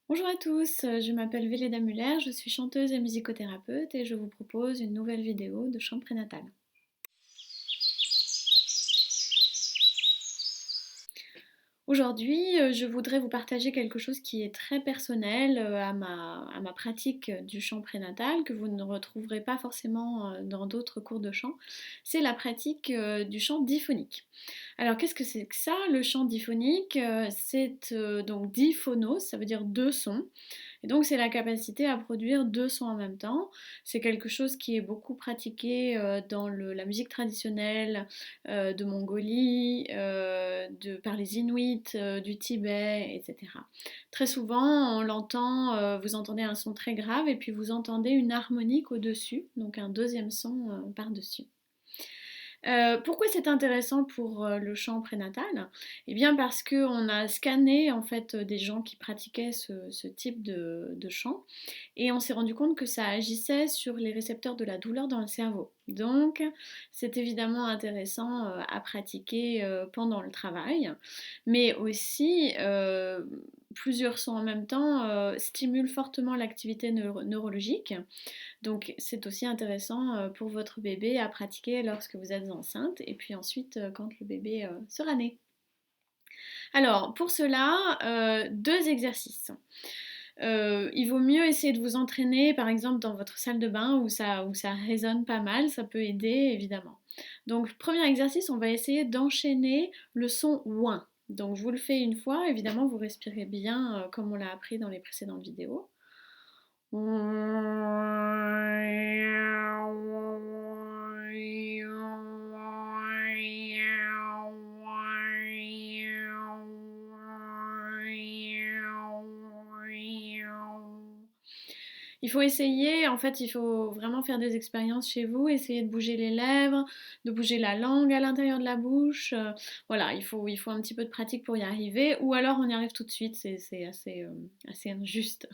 Bonjour à tous, je m'appelle Véleda Muller, je suis chanteuse et musicothérapeute et je vous propose une nouvelle vidéo de chant prénatal. Aujourd'hui, je voudrais vous partager quelque chose qui est très personnel à ma pratique du chant prénatal, que vous ne retrouverez pas forcément dans d'autres cours de chant. C'est la pratique du chant diphonique. Alors, qu'est-ce que c'est que ça, le chant diphonique? C'est donc diphonos, ça veut dire deux sons. Et donc, c'est la capacité à produire deux sons en même temps. C'est quelque chose qui est beaucoup pratiqué dans la musique traditionnelle de Mongolie, par les Inuits, du Tibet, etc. Très souvent, on l'entend, vous entendez un son très grave et puis vous entendez une harmonique au-dessus, donc un deuxième son par-dessus. Pourquoi c'est intéressant pour le chant prénatal? Eh bien parce qu'on a scanné en fait des gens qui pratiquaient ce type de chant et on s'est rendu compte que ça agissait sur les récepteurs de la douleur dans le cerveau. Donc c'est évidemment intéressant à pratiquer pendant le travail, mais aussi plusieurs sons en même temps stimulent fortement l'activité neurologique. Donc c'est aussi intéressant pour votre bébé à pratiquer lorsque vous êtes enceinte et puis ensuite quand le bébé sera né. Alors pour cela, deux exercices. Il vaut mieux essayer de vous entraîner par exemple dans votre salle de bain où ça résonne pas mal, ça peut aider évidemment. Donc premier exercice, on va essayer d'enchaîner le son ouin. Donc je vous le fais une fois, évidemment vous respirez bien comme on l'a appris dans les précédentes vidéos. Il faut essayer, en fait, il faut vraiment faire des expériences chez vous, essayer de bouger les lèvres, de bouger la langue à l'intérieur de la bouche. Voilà, il faut un petit peu de pratique pour y arriver, ou alors on y arrive tout de suite, c'est assez injuste.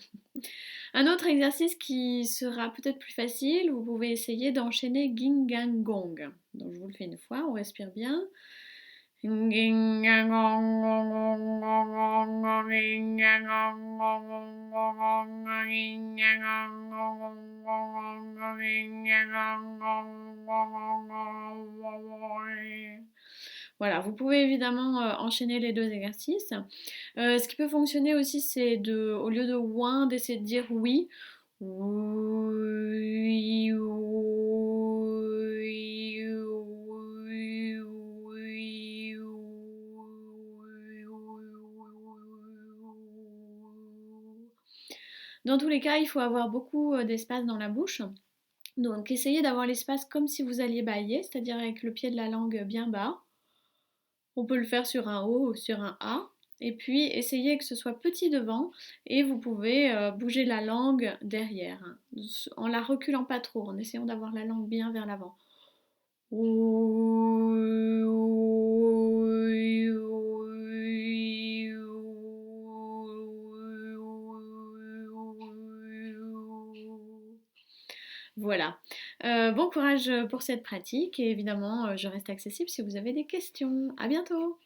Un autre exercice qui sera peut-être plus facile, vous pouvez essayer d'enchaîner Ging Gang Gong. Donc je vous le fais une fois, on respire bien. Voilà, vous pouvez évidemment enchaîner les deux exercices. Ce qui peut fonctionner aussi, c'est au lieu de ouin, d'essayer de dire oui. Oui, oui, oui, oui, Dans tous les cas, il faut avoir beaucoup d'espace dans la bouche. Donc essayez d'avoir l'espace comme si vous alliez bâiller, c'est-à-dire avec le pied de la langue bien bas. On peut le faire sur un O ou sur un A. Et puis essayez que ce soit petit devant et vous pouvez bouger la langue derrière, hein, en la reculant pas trop, en essayant d'avoir la langue bien vers l'avant. Voilà. Bon courage pour cette pratique et évidemment, je reste accessible si vous avez des questions. À bientôt!